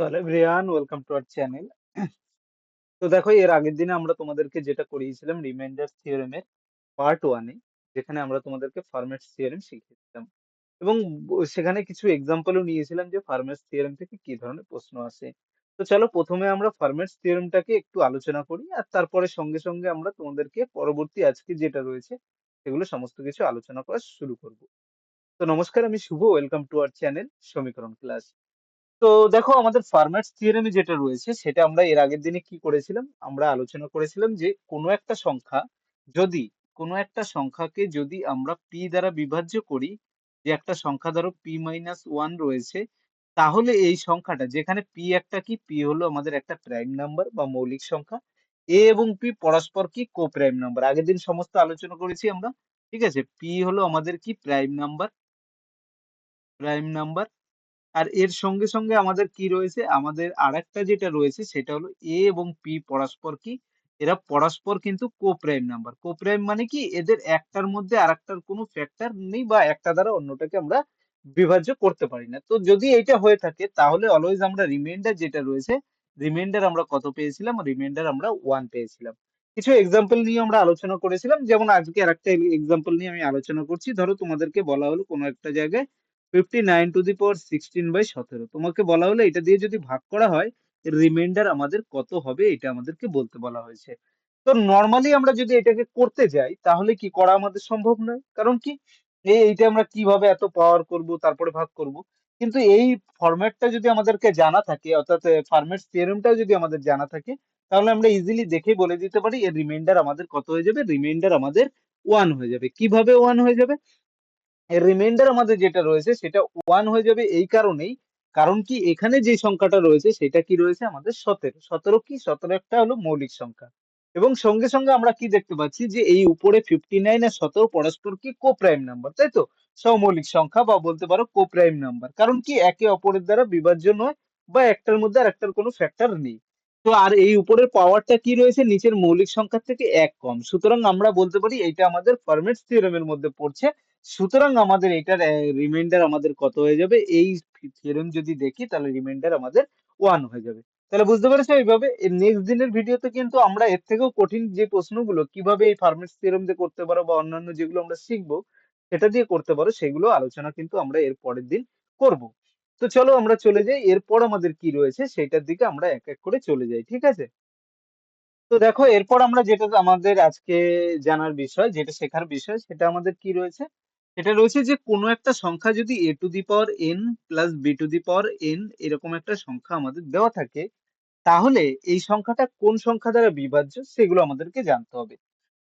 So hello everyone, welcome to our channel. তো দেখো এর আগের দিনে আমরা তোমাদেরকে যেটা করিয়েছিলাম রিমাইন্ডার থিওরেমের পার্ট 1 এ, যেখানে আমরা তোমাদেরকে ফার্মেটস থিওরেম শিখিয়েছিলাম এবং সেখানে কিছু এক্সাম্পলও নিয়েছিলাম যে ফার্মেটস থিওরেম থেকে কি ধরনের প্রশ্ন আসে। তো চলো প্রথমে আমরা ফার্মেটস থিওরেমটাকে একটু আলোচনা করি আর তারপরে সঙ্গে সঙ্গে আমরা তোমাদেরকে পরবর্তী আজকে যেটা রয়েছে সেগুলো সমস্ত কিছু আলোচনা করা শুরু করব। তো নমস্কার, আমি শুভ, ওয়েলকাম টু আওয়ার চ্যানেল সমীকরণ ক্লাস। তো দেখো আমাদের ফার্মার্স থিওরেমে যেটা রয়েছে সেটা আমরা এর আগের দিনে কি করেছিলাম, আমরা আলোচনা করেছিলাম যে যদি কোনো একটা সংখ্যাকে যদি আমরা পি দ্বারা বিভাজ্য করি, যে একটা সংখ্যা ধরো পি মাইনাস ওয়ান রয়েছে, তাহলে এই সংখ্যাটা যেখানে পি একটা কি, পি হলো আমাদের একটা প্রাইম নাম্বার বা মৌলিক সংখ্যা, এ এবং পি পরস্পর কি কো প্রাইম নাম্বার, আগের দিন সমস্ত আলোচনা করেছি আমরা। ঠিক আছে, পি হলো আমাদের কি প্রাইম নাম্বার। আর এর সঙ্গে সঙ্গে আমাদের কি রয়েছে, আমাদের আরেকটা যেটা রয়েছে সেটা হলো এ এবং পি পরস্পর কি, এরা পরস্পর কিন্তু কোপ্রাইম নাম্বার। কোপ্রাইম মানে কি, এদের একটার মধ্যে আরেকটার কোনো ফ্যাক্টর নেই বা একটা দ্বারা অন্যটাকে আমরা বিভাজ্য করতে পারি না। তো যদি এটা হয়ে থাকে তাহলে অলওয়েজ আমরা রিমাইন্ডার যেটা রয়েছে, রিমাইন্ডার আমরা কত পেয়েছিলাম, রিমাইন্ডার আমরা ওয়ান পেয়েছিলাম। কিছু এক্সাম্পল নিয়ে আমরা আলোচনা করেছিলাম, যেমন আজকে আরেকটা এক্সাম্পল নিয়ে আমি আলোচনা করছি। ধরো তোমাদেরকে বলা হলো কোনো একটা জায়গায় 59 to the power 16/17, তোমাকে বলা হলো এটা দিয়ে যদি ভাগ করা হয় রিমাইন্ডার আমাদের কত হবে, এটা আমাদেরকে বলতে বলা হয়েছে। তো নর্মালি আমরা যদি এটাকে করতে যাই তাহলে কি করা আমাদের সম্ভব নয়, কারণ কি এইটা আমরা কিভাবে এত পাওয়ার করব তারপরে ভাগ করব। কিন্তু এই ফরম্যাটটা যদি আমাদেরকে জানা থাকে, অর্থাৎ ফরম্যাট থিওরেমটাও যদি আমাদের জানা থাকে, তাহলে আমরা ইজিলি দেখে বলে দিতে পারি এর রিমাইন্ডার আমাদের কত হয়ে যাবে, রিমাইন্ডার আমাদের ওয়ান হয়ে যাবে। কিভাবে ওয়ান হয়ে যাবে, এর রিমাইন্ডার আমাদের যেটা রয়েছে সেটা ওয়ান হয়ে যাবে এই কারণেই, কারণ কি এখানে যে সংখ্যাটা রয়েছে সেটা কি রয়েছে আমাদের 17। 17 কি, 17 একটা হলো মৌলিক সংখ্যা। এবং সঙ্গে সঙ্গে আমরা কি দেখতে পাচ্ছি যে এই উপরে 59 আর 17 পরস্পর কি কোপ্রাইম নাম্বার, তাই তো, সমমৌলিক সংখ্যা বা বলতে পারো কোপ্রাইম নাম্বার, কারণ কি একে অপরের দ্বারা বিভাজ্য নয় বা একটার মধ্যে আর একটার কোনো ফ্যাক্টর নেই। তো আর এই উপরের পাওয়ারটা কি রয়েছে, নিচের মৌলিক সংখ্যার থেকে এক কম, সুতরাং আমরা বলতে পারি এটা আমাদের ফার্মেটস থিওরেমের মধ্যে পড়ছে। সুতরাং আমাদের এটার রিমাইন্ডার আমাদের কত হয়ে যাবে, এই থিওরেম যদি দেখি তাহলে রিমাইন্ডার আমাদের ওয়ান হয়ে যাবে। তাহলে বুঝতে পেরেছো, এইভাবে নেক্সট দিনের ভিডিওতে কিন্তু আমরা এর থেকেও কঠিন যে প্রশ্নগুলো কিভাবে এই ফার্মেটস থিওরেম দিয়ে করতে পারো বা অন্যান্য যেগুলো আমরা শিখবো সেটা দিয়ে করতে পারো, সেগুলো আলোচনা কিন্তু আমরা এর পরের দিন করব। তো চলো আমরা চলে যাই, এরপর আমাদের কি রয়েছে সেটার দিকে আমরা এক এক করে চলে যাই, ঠিক আছে। তো দেখো এরপর আমরা যেটা আমাদের আজকে জানার বিষয়, যেটা শেখার বিষয়, সেটা আমাদের কি রয়েছে, সেটা রয়েছে যে কোনো একটা সংখ্যা যদি a to the power n plus b to the power n এরকম একটা সংখ্যা আমাদের দেওয়া থাকে, তাহলে এই সংখ্যাটা কোন সংখ্যা দ্বারা বিভাজ্য সেগুলো আমাদেরকে জানতে হবে।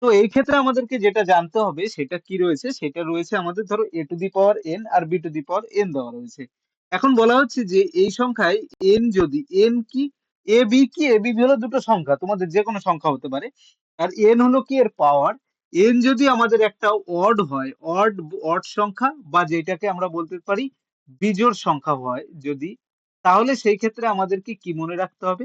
তো এই ক্ষেত্রে আমাদেরকে যেটা জানতে হবে সেটা কি রয়েছে, সেটা রয়েছে আমাদের ধরো a to the power n আর b to the power n দেওয়া রয়েছে। এখন বলা হচ্ছে যে এই সংখ্যায় n যদি n কি, a b হলো দুটো সংখ্যা, তোমাদের যে কোনো সংখ্যা হতে পারে, আর n হলো কি এর পাওয়ার। n যদি আমাদের একটা অড হয়, অড অড সংখ্যা বা যেটাকে আমরা বলতে পারি বিজোড় সংখ্যা হয় যদি, তাহলে সেই ক্ষেত্রে আমাদেরকে কি মনে রাখতে হবে,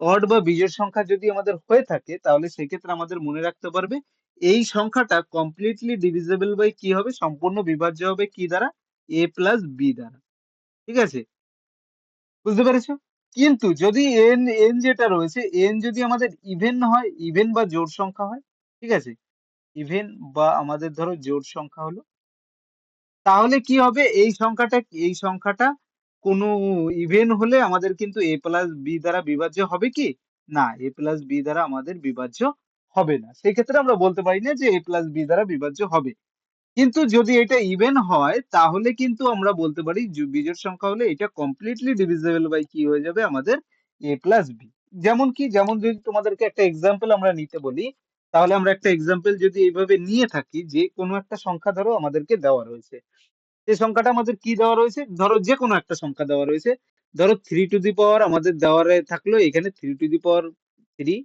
অড বা বিজোড় সংখ্যা যদি আমাদের হয়ে থাকে তাহলে সেই ক্ষেত্রে আমাদের মনে রাখতে পারবে এই সংখ্যাটা কমপ্লিটলি ডিভিজিবল বাই কি হবে, সম্পূর্ণ বিভাজ্য হবে কি দ্বারা, a প্লাস বি দ্বারা। ঠিক আছে, বুঝতে পেরেছো। কিন্তু যদি এন এন যেটা রয়েছে, এন যদি আমাদের ইভেন হয়, ইভেন বা জোড় সংখ্যা হয়, ঠিক আছে, ইভেন বা আমাদের ধরো জোড় সংখ্যা হলো, তাহলে কি হবে, এই সংখ্যাটা কোনো ইভেন হলে আমাদের কিন্তু a প্লাস বি দ্বারা বিভাজ্য হবে কি, না, a প্লাস বি দ্বারা আমাদের বিভাজ্য হবে না। সেই ক্ষেত্রে আমরা বলতে পারি না যে a প্লাস বি দ্বারা বিভাজ্য হবে। কিন্তু যদি এটা ইভেন হয় তাহলে কিন্তু আমরা বলতে পারি বিজোড় সংখ্যা হলে এটা কমপ্লিটলি ডিভিজিবল বাই কি হয়ে যাবে আমাদের, a প্লাস বি। যেমন কি, যেমন যদি তোমাদেরকে একটা এক্সাম্পল আমরা নিতে বলি, তাহলে আমরা একটা এক্সাম্পল যদি এইভাবে নিয়ে থাকি যে কোনো একটা সংখ্যা ধরো আমাদেরকে দেওয়া রয়েছে, এই সংখ্যাটা আমাদের কি দেওয়া রয়েছে, ধরো যে কোনো একটা সংখ্যা দেওয়া রয়েছে, ধরো 3 টু দি পাওয়ার আমাদের দেওয়া থাকলো এখানে 3 to the power 3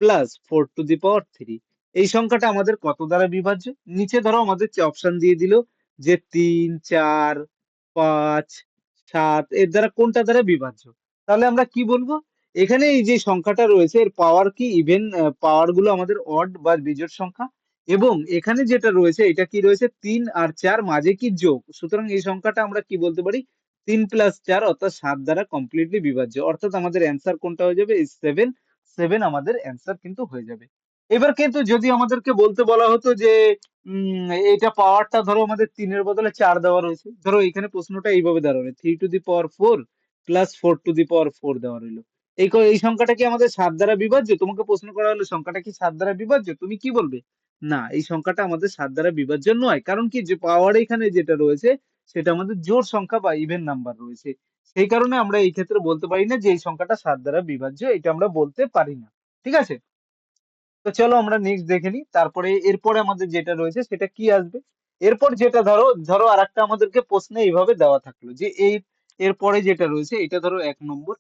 plus 4 to the power 3, এই সংখ্যাটা আমাদের কত দ্বারা বিভাজ্য, নিচে ধরো আমাদের অপশন দিয়ে দিল যে 3, 4, 5, 7 এর দ্বারা কোনটা দ্বারা বিভাজ্য। তাহলে আমরা কি বলবো, এখানে এই যে সংখ্যাটা রয়েছে এর পাওয়ার কি ইভেন, পাওয়ার গুলো আমাদের অড বা বিজোড় সংখ্যা, এবং এখানে যেটা রয়েছে এটা কি রয়েছে 3 আর 4 মাঝে কি যোগ, সুতরাং এই সংখ্যাটা আমরা কি বলতে পারি, 3+4 অর্থাৎ 7 দ্বারা কমপ্লিটলি বিভাজ্য, অর্থাৎ আমাদের অ্যান্সার কোনটা হয়ে যাবে? 7। 7 আমাদের অ্যান্সার কিন্তু হয়ে যাবে। এবার কিন্তু যদি আমাদেরকে বলতে বলা হতো যে এটা পাওয়ারটা ধরো আমাদের 3 এর বদলে 4 দেওয়া রয়েছে, ধরো এখানে প্রশ্নটা এইভাবে দাঁড়াবে 3^4 প্লাস 4^4 দেওয়া রইলো। এই সংখ্যাটা কি আমাদের 7 দ্বারা বিভাজ্য? তোমাকে প্রশ্ন করা হলো সংখ্যাটা কি 7 দ্বারা বিভাজ্য? তুমি কি বলবে? না, এই সংখ্যাটা আমাদের 7 দ্বারা বিভাজ্য নয়। কারণ কি, যে পাওয়ার এখানে যেটা রয়েছে সেটা আমাদের জোড় সংখ্যা বা ইভেন নাম্বার রয়েছে। সেই কারণে আমরা এই ক্ষেত্রে বলতে পারি না যে এই সংখ্যাটা 7 দ্বারা বিভাজ্য, এটা আমরা বলতে পারি না। ঠিক আছে? তো চলো আমরা নেক্সট দেখে নিই। তারপরে এরপরে আমাদের যেটা রয়েছে সেটা কি আসবে? এরপর যেটা ধরো ধরো আরেকটা আমাদেরকে প্রশ্নে এইভাবে দেওয়া থাকলো যে এরপরে যেটা রয়েছে এটা ধরো 1 নম্বর।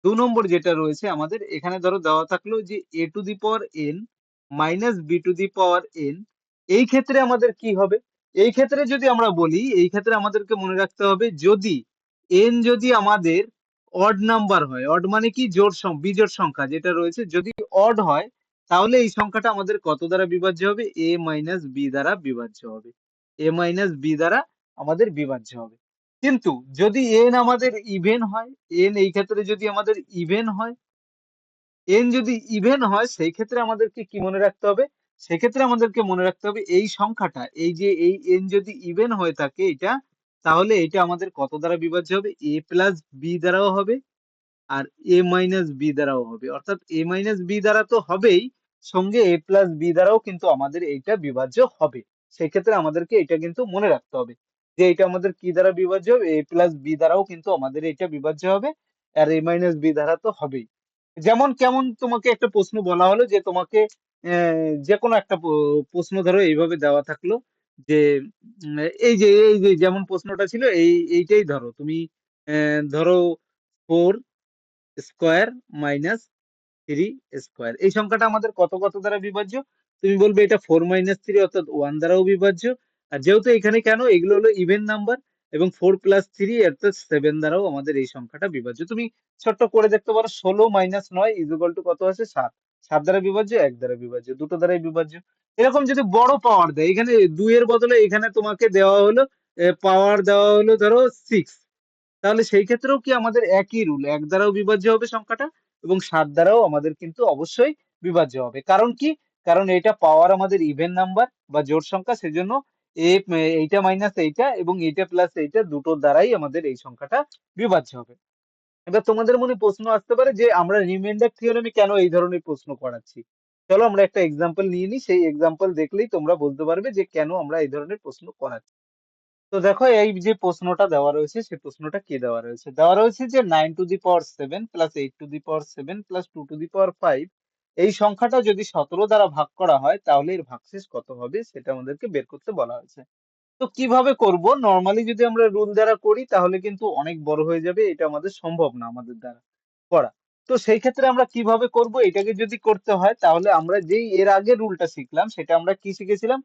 2 নম্বর যেটা রয়েছে আমাদের এখানে ধরো দেওয়া থাকলো যে a⁴n মাইনাস b⁴n। এই ক্ষেত্রে আমাদের কি হবে? এই ক্ষেত্রে যদি আমরা বলি, এই ক্ষেত্রে আমাদেরকে মনে রাখতে হবে যদি যদি আমাদের অড নাম্বার হয়, অড মানে কি বিজোড় সংখ্যা যেটা রয়েছে যদি অড হয়, তাহলে এই সংখ্যাটা আমাদের কত দ্বারা বিভাজ্য হবে? a মাইনাস বি দ্বারা বিভাজ্য হবে। a মাইনাস বি দ্বারা আমাদের বিভাজ্য হবে। কিন্তু যদি আমাদের ইভেন হয়, এই ক্ষেত্রে যদি আমাদের ইভেন হয়, যদি ইভেন হয় সেই ক্ষেত্রে আমাদেরকে কি মনে রাখতে হবে? সেক্ষেত্রে আমাদেরকে মনে রাখতে হবে এই সংখ্যাটা, এই যে এই যদি ইভেন হয়ে থাকে এটা, তাহলে এটা আমাদের কত দ্বারা বিভাজ্য হবে? a প্লাস বি দ্বারাও হবে আর a মাইনাস বি দ্বারাও হবে। অর্থাৎ a মাইনাস বি দ্বারা তো হবেই, সঙ্গে a প্লাস বি দ্বারাও কিন্তু আমাদের এইটা বিভাজ্য হবে। সেক্ষেত্রে আমাদেরকে এটা কিন্তু মনে রাখতে হবে যে এটা আমাদের কি দ্বারা বিভাজ্য হবে? a প্লাস বি দ্বারাও কিন্তু আমাদের এটা বিভাজ্য হবে, আর a মাইনাস বি দ্বারা তো হবেই। যেমন কেমন তোমাকে একটা প্রশ্ন বলা হলো যে তোমাকে যে কোনো একটা প্রশ্ন ধরো এইভাবে দেওয়া থাকলো যে উম, এই যে যেমন প্রশ্নটা ছিল এইটাই ধরো তুমি ধরো 4 স্কোয়ার মাইনাস 3 স্কোয়ার, এই সংখ্যাটা আমাদের কত কত দ্বারা বিভাজ্য? তুমি বলবে এটা 4 - 3 অর্থাৎ 1 দ্বারাও বিভাজ্য। আর যেহেতু এখানে কেন, এগুলো হলো ইভেন নাম্বার, এবং 4+3 অর্থাৎ 7 দ্বারাও আমাদের এই সংখ্যাটা বিভাজ্য। তুমি ছোট্ট করে দেখতে পারো 16 - 9 ইকুয়াল টু কত আছে? 7। 7 দ্বারা বিভাজ্য, 1 দ্বারা বিভাজ্য, দুটো দ্বারাই বিভাজ্য। এরকম যদি বড় পাওয়ার দেয়, এখানে 2 এর বদলে এখানে তোমাকে দেওয়া হলো পাওয়ার দেওয়া হলো ধরো 6, তাহলে সেই ক্ষেত্রেও কি আমাদের একই রুল, 1 দ্বারাও বিভাজ্য হবে সংখ্যাটা এবং 7 দ্বারাও আমাদের কিন্তু অবশ্যই বিভাজ্য হবে। কারণ কি? কারণ এটা পাওয়ার আমাদের ইভেন নাম্বার বা জোড় সংখ্যা, সেজন্য এইটা মাইনাস এইটা এবং এইটা প্লাস এইটা দুটোর দ্বারাই আমাদের এই সংখ্যাটা বিভাজ্য হবে। এবার তোমাদের মনে প্রশ্ন আসতে পারে যে আমরা রিমাইন্ডার থিওরেমে কেন এই ধরনের প্রশ্ন করাচ্ছি। চলো আমরা একটা এক্সাম্পল নিয়ে নিই, সেই এক্সাম্পল দেখলেই তোমরা বলতে পারবে যে কেন আমরা এই ধরনের প্রশ্ন করাচ্ছি। তো দেখো এই যে প্রশ্নটা দেওয়া রয়েছে, সেই প্রশ্নটা কি দেওয়া রয়েছে? দেওয়া রয়েছে যে 9^7 প্লাস 8^7 প্লাস 2^5 এই সংখ্যাটা যদি 17 দ্বারা ভাগ করা হয় তাহলে এর ভাগশেষ কত হবে সেটা আমাদেরকে বের করতে বলা হয়েছে। তো কিভাবে করব? নরমালি যদি আমরা রুল দ্বারা করি তাহলে কিন্তু অনেক বড় হয়ে যাবে, এটা আমাদের সম্ভব না আমাদের দ্বারা করা। তো সেই ক্ষেত্রে আমরা কিভাবে করব? এটাকে যদি করতে হয় তাহলে আমরা যেই এর আগে রুলটা শিখলাম সেটা আমরা কি শিখেছিলাম?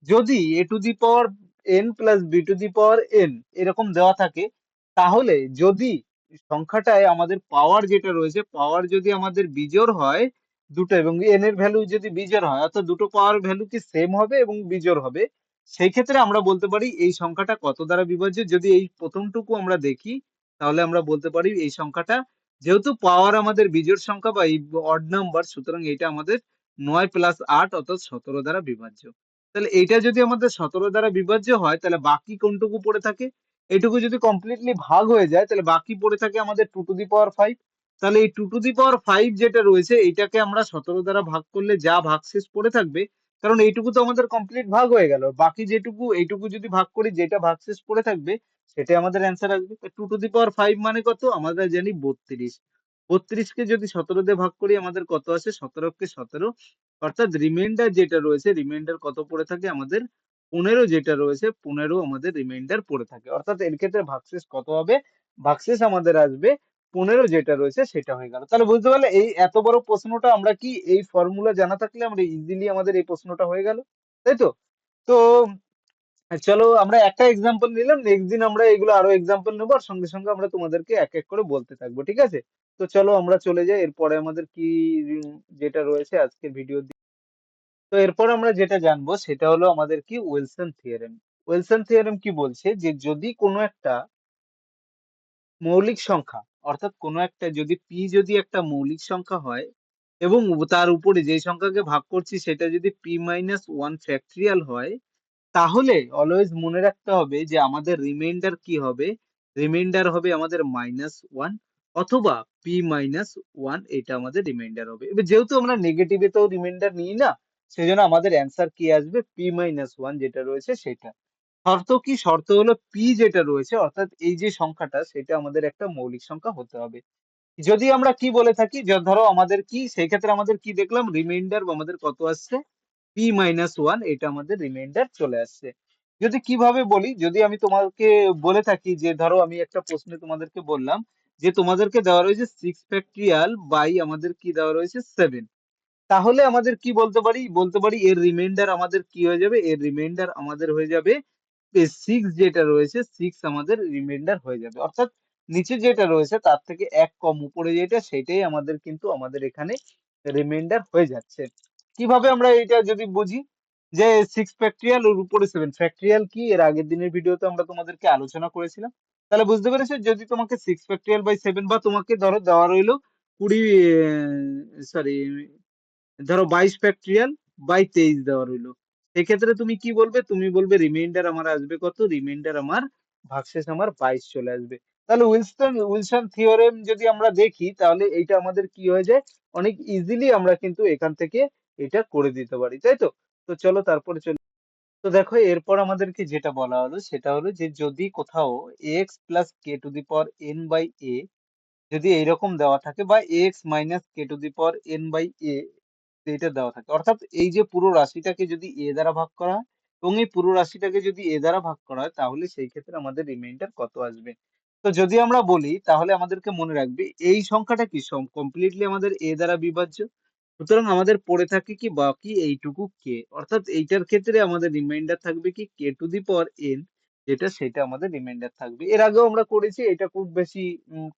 যদি a⁴n প্লাস b⁴n এরকম দেওয়া থাকে, তাহলে যদি সংখ্যাটায় আমাদের পাওয়ার যেটা রয়েছে, পাওয়ার যদি আমাদের বিজোড় হয় দুটো, এবং n এর ভ্যালু যদি বিজোড় হয় অর্থাৎ দুটো পাওয়ার ভ্যালু কি সেম হবে এবং বিজোড় হবে, সেই ক্ষেত্রে আমরা বলতে পারি এই সংখ্যাটা কত দ্বারা বিভাজ্য। যদি এই প্রথমটুকু আমরা দেখি তাহলে আমরা বলতে পারি এই সংখ্যাটা, যেহেতু পাওয়ার আমাদের বিজোড় সংখ্যা বা অড নাম্বার, সুতরাং এটা আমাদের 9+8 অর্থাৎ 17 দ্বারা বিভাজ্য। তাহলে এইটা যদি আমাদের 17 দ্বারা বিভাজ্য হয় তাহলে বাকি কোনটুকু পড়ে থাকে? এটুকু যদি কমপ্লিটলি ভাগ হয়ে যায় তাহলে বাকি পড়ে থাকে আমাদের 2^5। তাহলে এই 2^5 যেটা রয়েছে এটাকে আমরা 17 দ্বারা ভাগ করলে যা ভাগশেষ পড়ে থাকবে, কারণ এইটুকু তো আমাদের কমপ্লিট ভাগ হয়ে গেল, বাকি যেটুকু এইটুকু যদি ভাগ করি যেটা ভাগশেষ পড়ে থাকবে সেটাই আমাদের অ্যান্সার আসবে। 2^5 মানে কত? আমরা জানি 32। 32 কে যদি 17 দিয়ে ভাগ করি আমাদের কত আসে? 17 কে 17, অর্থাৎ রিমাইন্ডার যেটা রয়েছে, রিমাইন্ডার কত পড়ে থাকে আমাদের? 15 যেটা রয়েছে, 15 আমাদের রিমাইন্ডার পড়ে থাকে। অর্থাৎ এর ক্ষেত্রে ভাগশেষ কত হবে? ভাগশেষ আমাদের আসবে 15 যেটা রয়েছে সেটা হয়ে গেল। তাহলে বুঝতে পারলে এই এত বড় প্রশ্নটা আমরা কি এই ফর্মুলা জানা থাকলে আমরা ইজিলি আমাদের এই প্রশ্নটা হয়ে গেল, তাই তো? তো চলো আমরা একটা এক্সাম্পল নিলাম, নেক্সট দিন আমরা এগুলো আরো এক্সাম্পল নেবো আর সঙ্গে সঙ্গে আমরা তোমাদেরকে এক এক করে বলতে থাকবো, ঠিক আছে? তো চলো আমরা চলে যাই এরপরে আমাদের কি যেটা রয়েছে আজকের ভিডিও। তো এরপর আমরা যেটা জানবো সেটা হলো আমাদের কি ওয়েলসন থিওরেম। ওয়েলসন থিওরেম কি বলছে যে যদি কোনো একটা মৌলিক সংখ্যা অর্থাৎ কোনো একটা যদি পি যদি একটা মৌলিক সংখ্যা হয় এবং তার উপরে যে সংখ্যাকে ভাগ করছি সেটা যদি পি মাইনাস ওয়ান ফ্যাক্টরিয়াল হয়, তাহলে অলওয়েজ মনে রাখতে হবে যে আমাদের রিমাইন্ডার কি হবে, রিমাইন্ডার হবে আমাদের মাইনাস ওয়ান অথবা পি মাইনাস ওয়ান, এটা আমাদের রিমাইন্ডার হবে। এবার যেহেতু আমরা নেগেটিভে তো রিমাইন্ডার নিই না, সেজন্য আমাদের অ্যান্সার কি আসবে, পি মাইনাস ওয়ান যেটা রয়েছে সেটা। শর্ত কি, শর্ত হলো পি যেটা রয়েছে অর্থাৎ এই যে সংখ্যাটা সেটা আমাদের একটা মৌলিক সংখ্যা হতে হবে। যদি আমরা কি বলে থাকি, ধরো আমাদের কি সেই ক্ষেত্রে আমাদের কি দেখলাম, রিমাইন্ডার আমাদের কত আসছে, পি মাইনাস ওয়ান, এটা আমাদের রিমাইন্ডার চলে আসছে। যদি কিভাবে বলি, যদি আমি তোমাকে বলে থাকি যে ধরো আমি একটা প্রশ্নে তোমাদেরকে বললাম যে তোমাদেরকে দেওয়া রয়েছে সিক্স ফ্যাক্টরিয়াল বাই আমাদের কি দেওয়া রয়েছে সেভেন, তাহলে আমাদের কি বলতে পারি, বলতে পারি এর রিমাইন্ডার আমাদের কি হয়ে যাবে, এর রিমাইন্ডার আমাদের হয়ে যাবে সিক্স, যেটা রয়েছে সিক্স আমাদের রিমাইন্ডার হয়ে যাবে। অর্থাৎ নিচে যেটা রয়েছে তার থেকে এক কম উপরে যেটা, সেটাই আমাদের কিন্তু আমাদের এখানে রিমাইন্ডার হয়ে যাচ্ছে। কিভাবে আমরা এটা যদি বুঝি, যে সিক্স ফ্যাক্টরিয়াল ওর উপরে সেভেন ফ্যাক্টরিয়াল কি, এর আগের দিনের ভিডিওতে আমরা তোমাদেরকে আলোচনা করেছিলাম। তাহলে বুঝতে পেরেছো, যদি তোমাকে সিক্স ফ্যাক্টরিয়াল বাই সেভেন বা তোমাকে ধরো দেওয়া রইলো কুড়ি, সরি ধরো 22 ফ্যাক্টরিয়াল বাই 23 দেওয়া রইলো, সেক্ষেত্রে তুমি কি বলবে, তুমি বলবে রিমাইন্ডার আমার আসবে কত, রিমাইন্ডার আমার ভাগশেষ আমার 22 চলে আসবে। তাহলে উইলসন থিওরেম যদি আমরা দেখি, তাহলে এইটা আমাদের কি হয়ে যায়, অনেক ইজিলি আমরা কিন্তু এখান থেকে এটা করে দিতে পারি, তাই তো। তো চলো তারপরে চলো। তো দেখো এরপর আমাদেরকে যেটা বলা হলো সেটা হলো যে যদি কোথাও x plus k to the power N by a যদি এইরকম দেওয়া থাকে, বা x minus k to the power N by a এটা দেওয়া থাকে, অর্থাৎ এই যে পুরো রাশিটাকে যদি এ দ্বারা ভাগ করা হয় এবং এই পুরো রাশিটাকে যদি এ দ্বারা ভাগ করা হয়, তাহলে সেই ক্ষেত্রে আমাদের রিমাইন্ডার কত আসবে। তো যদি আমরা বলি, তাহলে আমাদেরকে মনে রাখবে এই সংখ্যাটা কি কমপ্লিটলি আমাদের এ দ্বারা বিভাজ্য, সুতরাং আমাদের পড়ে থাকে কি বাকি এইটুকু কে, অর্থাৎ এইটার ক্ষেত্রে আমাদের রিমাইন্ডার থাকবে কি কে টু দি পাওয়ার এন, যেটা সেটা আমাদের রিমাইন্ডার থাকবে। এর আগেও আমরা করেছি, এটা খুব বেশি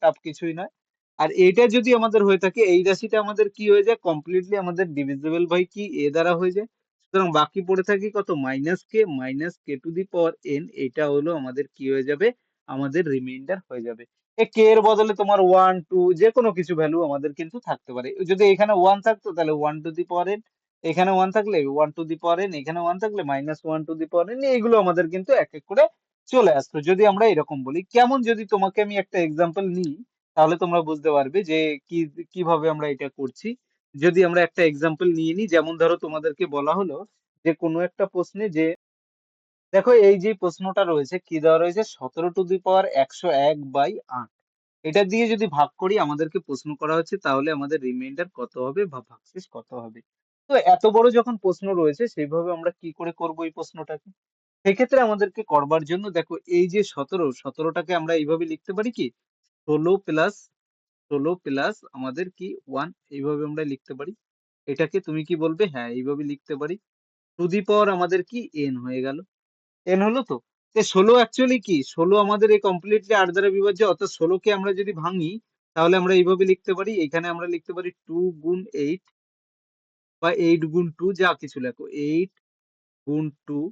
টাফ কিছুই নয়। আর এটা যদি আমাদের হয়ে থাকে, এই রাশিটা আমাদের কি হয়ে যায়, কমপ্লিটলি আমাদের ডিভিজিবল বাই কি এ দ্বারা হয়ে যায়, সুতরাং বাকি পড়ে থাকে কত, minus k to the power N, এটা হলো আমাদের কি হয়ে যাবে, আমাদের রিমাইন্ডার হয়ে যাবে। এই কে এর বদলে তোমার ওয়ান টু যে কোনো কিছু ভ্যালু আমাদের কিন্তু থাকতে পারে, যদি এখানে ওয়ান থাকতো তাহলে one to the power N, এখানে ওয়ান থাকলে one to the power N, এখানে ওয়ান থাকলে minus one to the power N, এইগুলো আমাদের কিন্তু এক এক করে চলে আসতো যদি আমরা এরকম বলি। কেমন, যদি তোমাকে আমি একটা এক্সাম্পল নিই, তাহলে তোমরা বুঝতে পারবে যে কি কিভাবে আমরা এটা করছি। যদি আমরা একটা এক্সাম্পল নিয়ে নিই, যেমন ধরো তোমাদেরকে বলা হলো যে কোনো একটা প্রশ্নে যে দেখো এই যে প্রশ্নটা রয়েছে কি দেওয়া রয়েছে, 17 টু দি পাওয়ার 101 বাই 8, এটা দিয়ে যদি ভাগ করি আমাদেরকে প্রশ্ন করা হচ্ছে, তাহলে আমাদের রিমাইন্ডার কত হবে বা ভাগশেষ কত হবে। তো এত বড় যখন প্রশ্ন রয়েছে, সেইভাবে আমরা কি করে করব এই প্রশ্নটাকে, সেক্ষেত্রে আমাদেরকে করবার জন্য দেখো এই যে 17টাকে আমরা এইভাবে লিখতে পারি কি, 16 প্লাস আমাদের কি ওয়ান, এইভাবে আমরা লিখতে পারি। এটাকে তুমি কি বলবে, হ্যাঁ এইভাবে লিখতে পারি। টু দি পাওয়ার আমাদের কি এন হয়ে গেল, এন হলো তো। 16 অ্যাকচুয়ালি কি, 16 আমাদের এই কমপ্লিটলি 8 দ্বারা বিভাজ্য, অর্থাৎ 16কে আমরা যদি ভাঙি, তাহলে আমরা এইভাবে লিখতে পারি, এখানে আমরা লিখতে পারি 2 গুণ 8 বা 8 গুণ 2, যা কিছু লেখো, 8 গুণ 2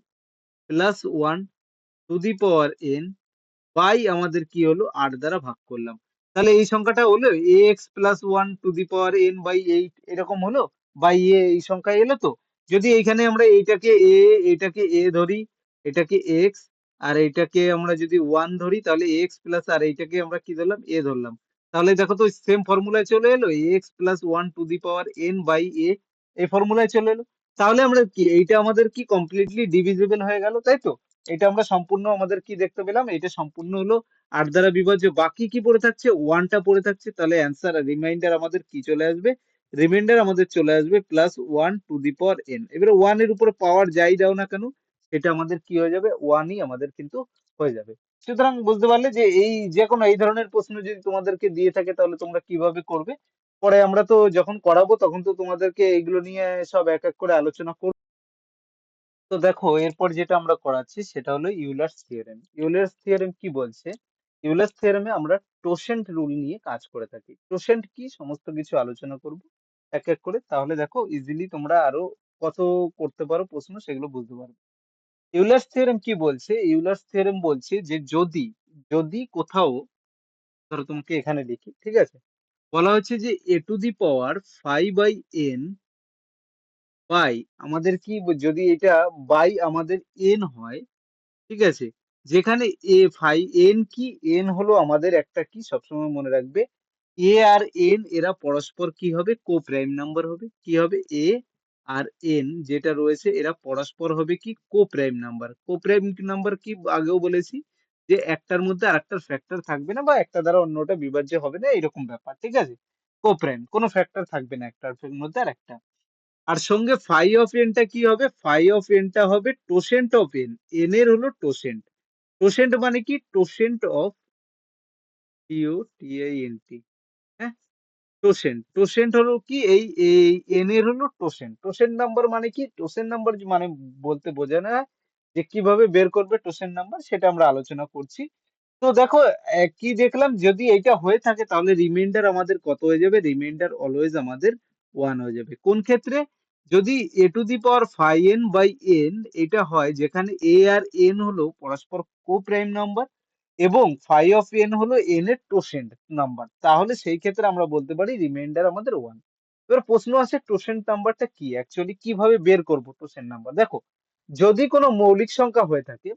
plus 1 to the power N by আমাদের কি হলো 8 দ্বারা ভাগ করলাম। তাহলে এই সংখ্যাটা হলো X plus one to the power N by eight, এরকম হলো, বাই এই সংখ্যা এলো তো। যদি এইখানে আমরা এটাকে এ ধরি, এটাকে এক্স, আর এটাকে আমরা যদি ওয়ান ধরি, তাহলে এক্স প্লাস, আর এইটাকে আমরা কি ধরলাম, এ ধরলাম, তাহলে দেখো তো সেম ফর্মুলায় চলে এলো, x plus one to the power N by a, এই ফর্মুলায় চলে এলো। তাহলে আমরা কি, এইটা আমাদের কি কমপ্লিটলি ডিভিজিবল হয়ে গেল, তাই তো। এটা আমরা সম্পূর্ণ আমাদের কি দেখতে পেলাম, এটা সম্পূর্ণ হলো 8 দ্বারা বিভাজ্য, বাকি কি পড়ে থাকছে, ওয়ানটা পড়ে থাকছে, তাহলে অ্যান্সার রিমাইন্ডার আমাদের কি চলে আসবে, রিমাইন্ডার আমাদের চলে আসবে plus one to the power N. এবারে ওয়ান এর উপরে পাওয়ার যাই দাও না কেন, সেটা আমাদের কি হয়ে যাবে, ওয়ানই আমাদের কিন্তু হয়ে যাবে। সুতরাং বুঝতে পারলে যে এই যে কোনো এই ধরনের প্রশ্ন যদি তোমাদেরকে দিয়ে থাকে, তাহলে তোমরা কিভাবে করবে। পরে আমরা তো যখন করাবো তখন তো তোমাদেরকে এগুলো নিয়ে সব এক এক করে আলোচনা করবো। তো দেখো এরপর যেটা আমরা করাচ্ছি সেটা হলো ইউলার্স থিওরেম। ইউলার্স থিওরেম কি বলছে, ইউলার্স থিওরেমে আমরা টোসেন্ট রুল নিয়ে কাজ করে থাকি। টোসেন্ট কি, সমস্ত কিছু আলোচনা করব এক এক করে, তাহলে দেখো ইজিলি তোমরা আরো কত করতে পারো প্রশ্ন, সেগুলো বুঝতে পারবে। ইউলার্স থিওরেম কি বলছে, ইউলার্স থিওরেম বলছে যে যদি যদি কোথাও ধরো তোমাকে এখানে লিখি, ঠিক আছে? বলা হচ্ছে যে a to the power 5/n by, আমাদের কি যদি এটা বাই আমাদের n হয়, ঠিক আছে? যেখানে এ ফাই এন কি, এন হলো আমাদের একটা কি, সবসময় মনে রাখবে, এ আর এন এরা পরস্পর কি হবে, কো প্রাইম নাম্বার হবে। কি হবে, এ আর এন যেটা রয়েছে এরা পরস্পর হবে কি, কো প্রাইম নাম্বার। কো প্রাইম নাম্বার কি আগেও বলেছি, যে একটার মধ্যে আরেকটার ফ্যাক্টর থাকবে না, বা একটা দ্বারা অন্যটা বিভাজ্য হবে না, এরকম ব্যাপার, ঠিক আছে? কো প্রাইম কোনো ফ্যাক্টর থাকবে না একটার মধ্যে আর একটা। আর সঙ্গে ফাই অফ এনটা কি হবে, ফাই অফ এনটা হবে টোসেন্ট অফ এন, এন এর হলো টোসেন্ট। টোসেন্ট মানে কি, টোসেন্ট অফ, TOTANT, হ্যাঁ, টোসেন্ট। টোসেন্ট হলো কি, এই এন এর হলো টোসেন্ট। টোসেন্ট নাম্বার মানে কি, টোসেন্ট নাম্বার মানে বলতে বোঝায় না যে কিভাবে বের করবে টোসেন্ট নাম্বার, সেটা আমরা আলোচনা করছি। তো দেখো, কি দেখলাম, যদি এটা হয়ে থাকে তাহলে রিমাইন্ডার আমাদের কত হয়ে যাবে, রিমাইন্ডার অলওয়েজ আমাদের 1 হয়ে যাবে। কোন ক্ষেত্রে, যদি a to the power phi n by n এটা হয়, যেখানে a আর n হলো পরস্পর কো প্রাইম নাম্বার, এবং ফাই অফ n হলো n এর টোসেন্ট নাম্বার, তাহলে সেই ক্ষেত্রে আমরা বলতে পারি রিমাইন্ডার আমাদের 1। এবার প্রশ্ন আছে টোসেন্ট নাম্বারটা কি, অ্যাকচুয়ালি কিভাবে বের করব টোসেন্ট নাম্বার। দেখো, যদি কোনো মৌলিক সংখ্যা হয়ে থাকে,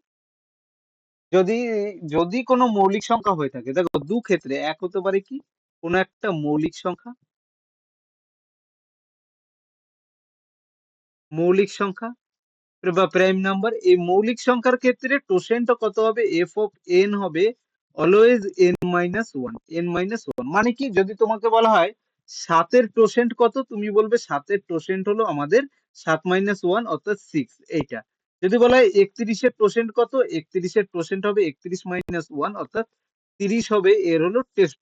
যদি যদি কোনো মৌলিক সংখ্যা হয়ে থাকে, দেখো দু ক্ষেত্রে, এক হতে পারে কি, কোনো একটা মৌলিক সংখ্যা, মৌলিক সংখ্যা বা প্রাইম নাম্বার, এই মৌলিক সংখ্যার ক্ষেত্রে টোসেন্ট কত হবে, এফ অফ এন হবে অলওয়েজ n-1, n-1 মানে কি, যদি তোমাকে বলা হয় 7 এর টোসেন্ট কত, তুমি বলবে 7 এর টোসেন্ট হলো আমাদের 7-1 অর্থাৎ 6, এইটা। যদি বলা হয় 31-এর টোসেন্ট কত, 31-এর টোসেন্ট হবে 31-1 অর্থাৎ 30 হবে এর হলো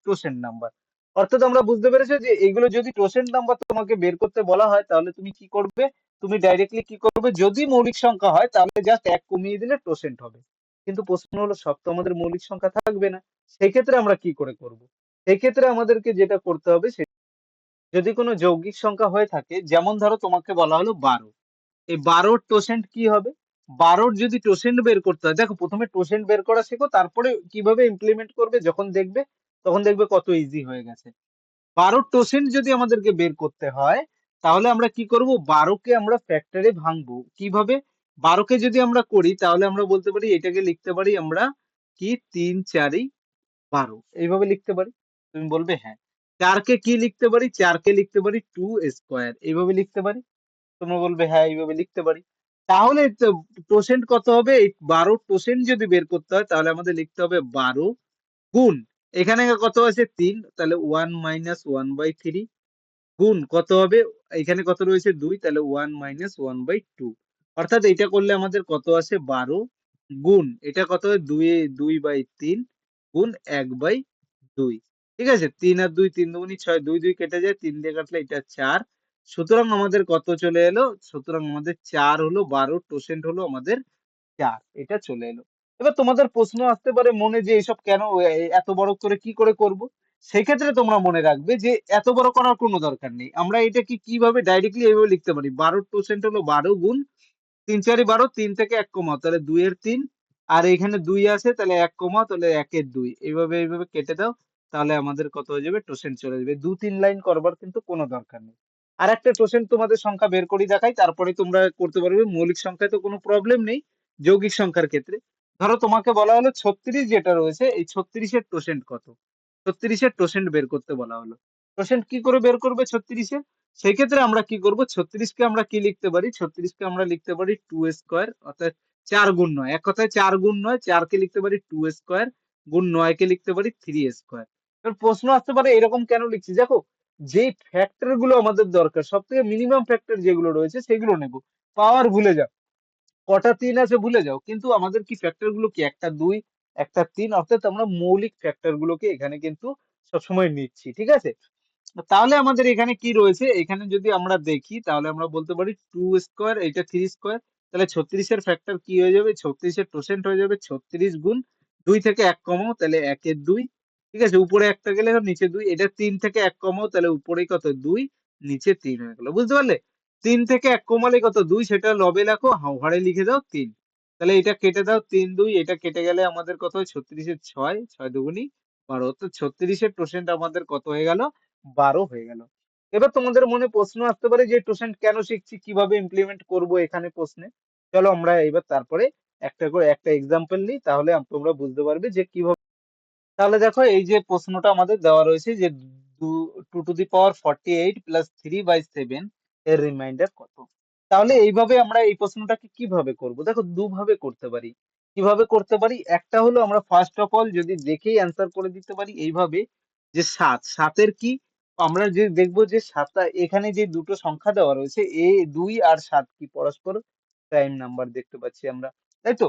টোসেন্ট নাম্বার। অর্থাৎ আমরা বুঝতে পেরেছি যে এগুলো যদি টোসেন্ট নাম্বার তোমাকে বের করতে বলা হয়, তাহলে তুমি কি করবে, তুমি ডাইরেক্টলি কি করবে, যদি মৌলিক সংখ্যা হয় তাহলে জাস্ট এক কমিয়ে দিলে টোসেন্ট হবে। কিন্তু প্রশ্ন হলো, সব তো আমাদের মৌলিক সংখ্যা থাকবে না, সেই ক্ষেত্রে আমরা কি করে করব? সেই ক্ষেত্রে আমাদেরকে যেটা করতে হবে, যদি কোনো যৌগিক সংখ্যা হয়ে থাকে, যেমন ধরো তোমাকে বলা হলো 12, এই 12-র টোসেন্ট কি হবে, 12-র যদি টোসেন্ট বের করতে হয়, দেখো প্রথমে টোসেন্ট বের করা শেখো, তারপরে কিভাবে ইমপ্লিমেন্ট করবে যখন দেখবে, তখন দেখবে কত ইজি হয়ে গেছে। 12-র টোসেন্ট যদি আমাদেরকে বের করতে হয়, তাহলে আমরা কি করব, 12-কে আমরা ফ্যাক্টরে ভাঙবো। কিভাবে, 12-কে যদি আমরা করি তাহলে আমরা বলতে পারি, এটাকে লিখতে পারি আমরা কি, 3-4-12 এইভাবে লিখতে পারি। তুমি বলবে হ্যাঁ। 4-কে কি লিখতে পারি, 4-কে লিখতে পারি 2 স্কোয়ার, এইভাবে লিখতে পারি। তোমরা বলবে হ্যাঁ, এইভাবে লিখতে পারি। তাহলে টোসেন্ট কত হবে, এই 12-র টোসেন্ট যদি বের করতে হয় তাহলে আমাদের লিখতে হবে 12 গুণ, এখানে কত আছে 3, তাহলে 1-1/3 গুণ কত হবে, এখানে কত রয়েছে 2, তাহলে 1-1/2, অর্থাৎ এটা করলে আমাদের কত আসে 12 গুণ এটা কত হয় 2/3 গুণ 1/2, ঠিক আছে? 3 আর 2, 3 দুগুণী 6, 2 2 কেটে যায়, 3 দিয়ে কাটলে এটা 4, সুতরাং আমাদের কত চলে এলো, সুতরাং আমাদের 4 হলো, 12 টোসেন্ট হলো আমাদের 4, এটা চলে এলো। এবার তোমাদের প্রশ্ন আসতে পারে মনে, যে এসব কেন, এত বড় করে কি করে করব। সেক্ষেত্রে তোমরা মনে রাখবে যে এত বড় করার কোনো দরকার নেই, আমরা এটা কি কিভাবে ডাইরেক্টলি এইভাবে লিখতে পারি, 12-র টোসেন্ট হলো 12 গুণ 3-4-12, 3 থেকে 1 কমাও তাহলে 2-এর 3, আর এখানে 2 আছে তাহলে 1 কমাও তাহলে 1-এর 2, এইভাবে এইভাবে কেটে দাও, তাহলে আমাদের কত হয়ে যাবে, টোসেন্ট চলে যাবে। 2-3 লাইন করবার কিন্তু কোনো দরকার নেই। আর একটা টোসেন্ট তোমাদের সংখ্যা বের করে দেখাই, তারপরে তোমরা করতে পারবে। মৌলিক সংখ্যায় তো কোনো প্রবলেম নেই, যৌগিক সংখ্যার ক্ষেত্রে ধরো তোমাকে বলা হলো 36 যেটা রয়েছে, এই 36-এর টোসেন্ট কত, 36-এর টোসেন্ট বের করতে বলা হলো। টোসেন্ট কি করে বের করবে 36-এর, সেই ক্ষেত্রে আমরা কি করব, 36-কে আমরা কি লিখতে পারি, 36-কে আমরা লিখতে পারি 2 স্কোয়ার, অর্থাৎ 4 গুণ 9, এক কথায় 4 গুণ 9, 4-কে লিখতে পারি 2 স্কোয়ার গুণ 9-কে লিখতে পারি 3 স্কোয়ার। এবার প্রশ্ন আসতে পারে এরকম কেন লিখছি, দেখো যে ফ্যাক্টর গুলো আমাদের দরকার, সব থেকে মিনিমাম ফ্যাক্টর যেগুলো রয়েছে সেগুলো নেব। পাওয়ার ভুলে যাও, কটা 3 আছে ভুলে যাও, কিন্তু আমাদের কি ফ্যাক্টর গুলো কি, একটা 2 একটা 3, অর্থাৎ আমরা মৌলিক ফ্যাক্টর গুলোকে এখানে কিন্তু সবসময় নিচ্ছি, ঠিক আছে? তাহলে আমাদের এখানে কি রয়েছে, এখানে যদি আমরা দেখি তাহলে আমরা বলতে পারি 2 স্কোয়ার, এইটা 3 স্কোয়ার, তাহলে 36-এর ফ্যাক্টর কি হয়ে যাবে, 36-এর টোসেন্ট হয়ে যাবে 36 গুণ 2 থেকে 1 কমাও তাহলে 1-এর 2, ঠিক আছে? উপরে একটা গেলে নিচে 2, এটা 3 থেকে 1 কমাও তাহলে উপরে কত 2, নিচে 3 হয়ে গেল, বুঝতে পারলে? 3 থেকে 1 কমালে কত 2, সেটা লবে লেখো, হরে লিখে দাও 3, তাহলে এটা কেটে দাও, 3 2, এটা কেটে গেলে আমাদের কত হয়, 36-এর 6, 6 দুগুণী 12 তো 36 এর টোসেন্ট আমাদের কত হয়ে গেল? 12 হয়ে গেল। এবার তোমাদের মনে প্রশ্ন আসতে পারে যে টোসেন্ট কেন শিখছি? কিভাবে ইমপ্লিমেন্ট করব এখানে প্রশ্নে? চলো আমরা এবার তারপরে একটা করে একটা এক্সাম্পল নিই, তাহলে তোমরা বুঝতে পারবে যে কিভাবে। তাহলে দেখো এই যে প্রশ্নটা আমাদের দেওয়া রয়েছে যে 2 টু দি পাওয়ার 48 প্লাস 3/7 এর রিমাইন্ডার কত? তাহলে এইভাবে আমরা এই প্রশ্নটাকে কিভাবে করব? দেখো দুভাবে করতে পারি। কিভাবে করতে পারি? একটা হলো আমরা ফার্স্ট অফ অল যদি দেখেই অ্যান্সার করে দিতে পারি এইভাবে যে 7, 7 এর কি? আমরা যে দেখব যে 7 টা এখানে যে দুটো সংখ্যা দেওয়া রয়েছে 2 আর 7 কি পরস্পর প্রাইম নাম্বার দেখতে পাচ্ছি আমরা। তাই তো?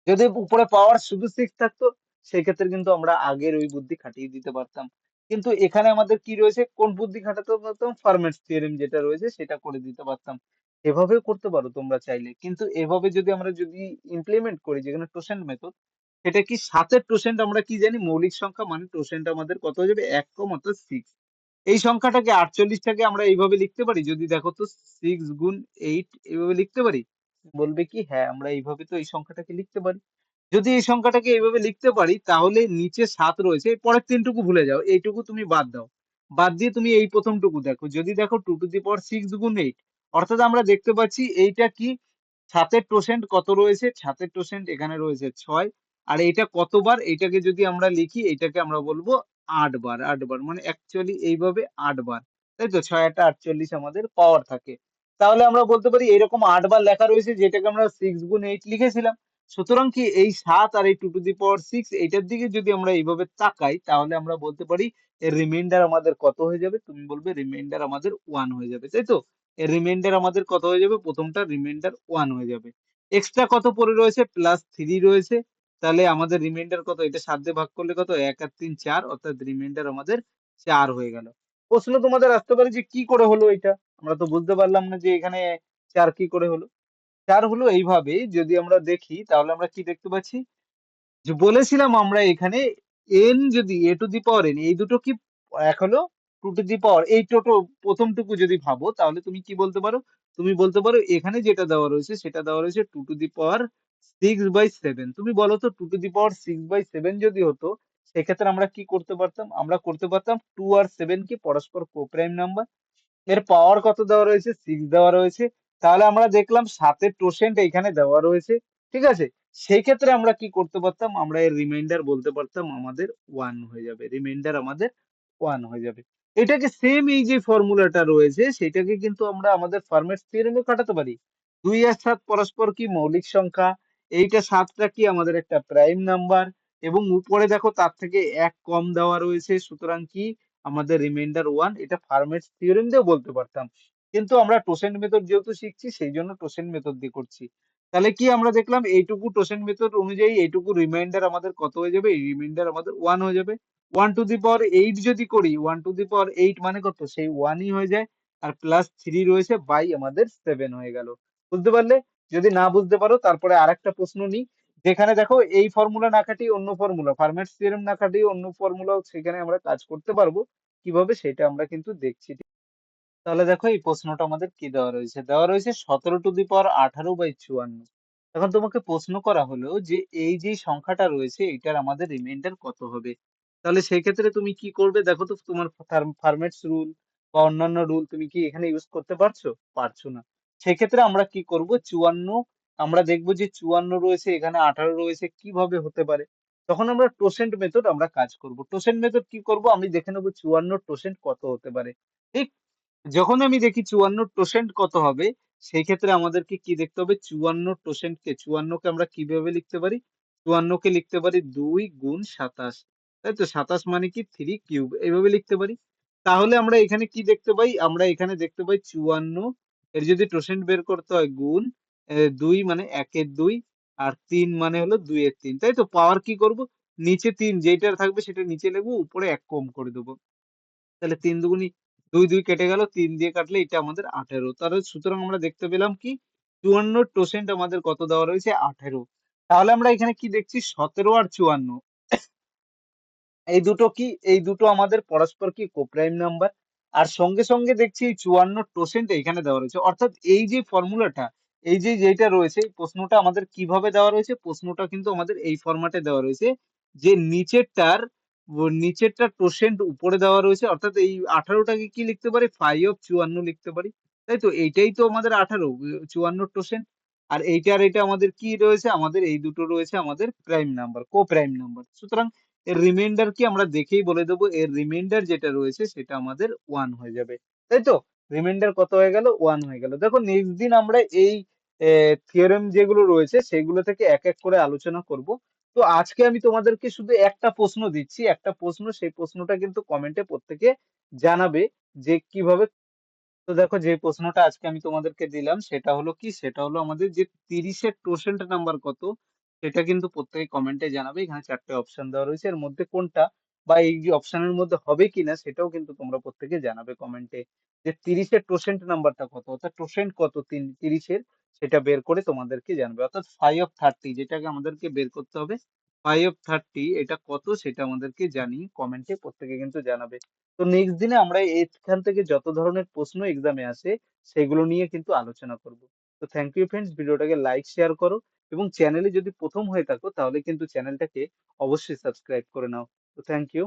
যদি উপরে পাওয়ার শুধু 6 থাকতো সেক্ষেত্রে কিন্তু আমরা আগের ওই বুদ্ধি খাটিয়ে দিতে পারতাম। কিন্তু এখানে আমাদের কি রয়েছে? কোন বুদ্ধি খাটাতে পারতাম? ফার্মের থিওরেম যেটা রয়েছে সেটা করে দিতে পারতাম। এভাবেও করতে পারো তোমরা চাইলে। কিন্তু এভাবে যদি ইমপ্লিমেন্ট করি যেখানে টোসেন্ট মেথড, সেটা কি 7 এর টোসেন্ট আমরা কি জানি? মৌলিক সংখ্যা মানে টোসেন্ট আমাদের কত হয়ে যাবে? ১ কম অর্থাৎ 6। এই সংখ্যাটাকে ৪৮ টাকে আমরা এইভাবে লিখতে পারি? যদি দেখো তো 6 গুণ 8 এভাবে লিখতে পারি? বলবে কি হ্যাঁ, আমরা এইভাবে তো এই সংখ্যাটাকে লিখতে পারি। যদি এই সংখ্যাটাকে এইভাবে লিখতে পারি তাহলে নিচে ৭ রয়েছে। এর পরের ৩ টুকু ভুলে যাও। এইটুকু তুমি বাদ দাও। বাদ দিয়ে তুমি এই ১ম টুকু দেখো। যদি দেখো 2 টু দি পাওয়ার 6 গুণ 8 অর্থাৎ আমরা দেখতে পাচ্ছি এইটা কি ৭ এর টোসেন্ট কত রয়েছে? ৭ এর টোসেন্ট এখানে রয়েছে ৬। আর এইটা কতবার? এইটাকে যদি আমরা লিখি এইটাকে আমরা বলব ৮ বার, ৮ বার। মানে অ্যাকচুয়ালি এইভাবে ৮ বার। তাই তো? ৬ ৮ টা ৪৮ আমাদের পাওয়ার থাকে। তাহলে আমরা বলতে পারি এরকম ৮ বার লেখা রয়েছে যেটাকে আমরা 6 গুণ 8 লিখেছিলাম। সুতরাং কি এই ৭ আর এই 2 টু দি পাওয়ার 6 এইটার দিকে যদি আমরা এইভাবে তাকাই তাহলে আমরা বলতে পারি এর রিমাইন্ডার আমাদের কত হয়ে যাবে? তুমি বলবে রিমাইন্ডার আমাদের 1 হয়ে যাবে। তাই তো? এর রিমাইন্ডার আমাদের কত হয়ে যাবে? প্রথমটার রিমাইন্ডার 1 হয়ে যাবে। এক্সট্রা কত পড়ে রয়েছে? প্লাস 3 রয়েছে। তাহলে আমাদের রিমাইন্ডার কত? এটা ৭ দিয়ে ভাগ করলে কত? ১ আর ৩ ৪ অর্থাৎ রিমাইন্ডার আমাদের ৪ হয়ে গেল। প্রশ্ন তোমাদের আসতে পারে যে কি করে হলো এটা? আমরা তো বুঝতে পারলাম না যে এখানে ৪ কি করে হলো? ৪ হলো এইভাবে যদি আমরা দেখি তাহলে আমরা কি দেখতে পাচ্ছি? যে বলেছিলাম আমরা এখানে n যদি a to the power n এই দুটো কি এক হলো 2 টু দি পাওয়ার এই টোটো প্রথমটুকু যদি ভাবো তাহলে তুমি কি বলতে পারো? তুমি বলতে পারো এখানে যেটা দেওয়া রয়েছে সেটা দেওয়া রয়েছে 2 টু দি পাওয়ার 6/7। তুমি বলো তো 2 টু দি পাওয়ার 6/7 যদি হতো সেক্ষেত্রে আমরা কি করতে পারতাম? আমরা করতে পারতাম 2 আর 7 কি পরস্পর কোপ্রাইম নাম্বার। এর পাওয়ার কত দেওয়া রয়েছে? 6 দেওয়া রয়েছে। তাহলে আমরা দেখলাম ৭ এর টোসেন্ট এইখানে দেওয়া রয়েছে। ঠিক আছে? সেই ক্ষেত্রে আমরা কি করতে পারতাম? আমরা এর রিমাইন্ডার বলতে পারতাম আমাদের 1 হয়ে যাবে। রিমাইন্ডার আমাদের 1 হয়ে যাবে। এটাকে সেম এই যে ফর্মুলাটা রয়েছে সেটাকে কিন্তু আমরা আমাদের ফার্মের থিওরেমেও খাটাতে পারি। ২ আর ৭ পরস্পর কি মৌলিক সংখ্যা। এইটা ৭ টা কি আমাদের একটা প্রাইম নাম্বার এবং উপরে দেখো তার থেকে ১ কম দেওয়া রয়েছে। সুতরাং কি আমাদের রিমাইন্ডার 1 এটা ফার্মের থিওরেম দিয়েও বলতে পারতাম। কিন্তু আমরা টোসেন্ট মেথড যেহেতু শিখছি সেই জন্য টোসেন্ট মেথড দিয়ে করছি। তাহলে কি আমরা দেখলাম এইটুকু টোসেন্ট মেথড অনুযায়ী এইটুকু রিমাইন্ডার আমাদের কত হয়ে যাবে? এই রিমাইন্ডার আমাদের 1 হয়ে যাবে। 1 টু দি পাওয়ার 8 যদি করি 1 টু দি পাওয়ার 8 মানে কত? সেই 1 ই হয়ে যায়। আর প্লাস 3 রয়েছে বাই আমাদের 7 হয়ে গেল। বুঝতে পারলে? যদি না বুঝতে পারো তারপরে আরেকটা প্রশ্ন নিই। যেখানে দেখো এই ফর্মুলা না খাটিয়ে অন্য ফর্মুলা, ফার্মের থিওরেম না খাটিয়ে অন্য ফর্মুলাও সেখানে আমরা কাজ করতে পারবো। কিভাবে সেটা আমরা কিন্তু দেখছি। তাহলে দেখো এই প্রশ্নটা আমাদের কি দেওয়া রয়েছে? দেওয়া রয়েছে 17 টু দি পাওয়ার 18/54। এখন তোমাকে প্রশ্ন করা হলো যে এই যে সংখ্যাটা রয়েছে এটার আমাদের রিমাইন্ডার কত হবে? তাহলে সেই ক্ষেত্রে তুমি কি করবে? দেখো তো তোমার ফার্মেটস রুল বা অন্যান্য রুল তুমি কি এখানে ইউজ করতে পারছো? পারছো না। সেক্ষেত্রে আমরা কি করব? 54 আমরা দেখব যে 54 রয়েছে এখানে 18 রয়েছে কিভাবে হতে পারে? তখন আমরা টোসেন্ট মেথড আমরা কাজ করব। টোসেন্ট মেথড কি করব? আমি দেখে নেব 54 টোসেন্ট কত হতে পারে। ঠিক? যখন আমি দেখি 54% কত হবে সেই ক্ষেত্রে আমাদেরকে কি দেখতে হবে? 54 কে আমরা কিভাবে লিখতে পারি? 54 কে লিখতে পারি 2 গুণ 27। তাই তো? 27 মানে কি 3 কিউব এইভাবে লিখতে পারি। তাহলে আমরা এখানে কি দেখতে পাই? আমরা এখানে দেখতে পাই 54 এর যদি টোসেন্ট বের করতে হয় গুণ ২ মানে ১ এর ২ আর ৩ মানে হলো ২ এর ৩। তাই তো? পাওয়ার কি করব? নিচে ৩ যেইটা থাকবে সেটা নিচে লিখবো, উপরে ১ কম করে দেবো। তাহলে ৩ দুগুণি ২, ২ কেটে গেল। ৩ দিয়ে কাটলে এটা আমাদের ১৮। তাহলে সুতরাং আমরা দেখতে পেলাম কি ৫৪% আমাদের কত দেওয়া রয়েছে? ১৮। তাহলে আমরা এখানে কি দেখছি? ১৭ আর ৫৪ এই দুটো কি? এই দুটো আমাদের পরস্পর কি কোপ্রাইম নাম্বার। আর সঙ্গে সঙ্গে দেখছি এই ৫৪% এইখানে দেওয়া রয়েছে। অর্থাৎ এই যে ফর্মুলাটা, এই যে যেইটা রয়েছে এই প্রশ্নটা আমাদের কিভাবে দেওয়া রয়েছে? প্রশ্নটা কিন্তু আমাদের এই ফরম্যাটে দেওয়া রয়েছে যে নিচেরটার টোসেন্ট উপরে দেওয়া রয়েছে, অর্থাৎ এই 18টাকে কি লিখতে পারি, 5 of 54 লিখতে পারি, তাই তো? এইটাই তো আমাদের 18, 54 টোসেন্ট। আর এইটা আর এটা আমাদের কি রয়েছে, আমাদের এই দুটো রয়েছে আমাদের প্রাইম নাম্বার, কো প্রাইম নাম্বার। সুতরাং এর রিমাইন্ডার কি আমরা দেখেই বলে দেবো, এর রিমাইন্ডার যেটা রয়েছে সেটা আমাদের 1 হয়ে যাবে, তাই তো? রিমাইন্ডার কত হয়ে গেল, 1 হয়ে গেল। দেখো নেক্সট দিন আমরা এই থিওরেম যেগুলো রয়েছে সেগুলো থেকে এক এক করে আলোচনা করব। তো আজকে আমি তোমাদেরকে শুধু একটা প্রশ্ন দিচ্ছি, একটা প্রশ্ন, সেই প্রশ্নটা কিন্তু কমেন্টে প্রত্যেকে জানাবে যে কিভাবে। তো দেখো যে প্রশ্নটা আজকে আমি তোমাদেরকে দিলাম সেটা হলো কি, সেটা হলো আমাদের যে 30-এর টোসেন্ট নাম্বার কত, সেটা কিন্তু প্রত্যেকে কমেন্টে জানাবে। এখানে 4টে অপশন দেওয়া রয়েছে, এর মধ্যে কোনটা বা এই যে অপশনের মধ্যে হবে কিনা সেটাও কিন্তু তোমরা প্রত্যেকে জানাবে কমেন্টে, যে 30-এর টোসেন্ট নাম্বারটা কত, অর্থাৎ টোসেন্ট কত 30-এর, সেটা বের করে তোমাদেরকে জানবে। অর্থাৎ 5 of 30 যেটাকে আমাদেরকে বের করতে হবে, 5 of 30 এটা কত সেটা আমাদেরকে জানিয়ে কমেন্টে প্রত্যেকে কিন্তু জানাবে। তো নেক্সট দিনে আমরা এখান থেকে যত ধরনের প্রশ্ন এক্সামে আসে সেগুলো নিয়ে কিন্তু আলোচনা করব। তো থ্যাংক ইউ ফ্রেন্ডস, ভিডিওটাকে লাইক শেয়ার করো এবং চ্যানেলে যদি প্রথম হয়ে থাকো তাহলে কিন্তু চ্যানেলটাকে অবশ্যই সাবস্ক্রাইব করে নাও। তো থ্যাংক ইউ।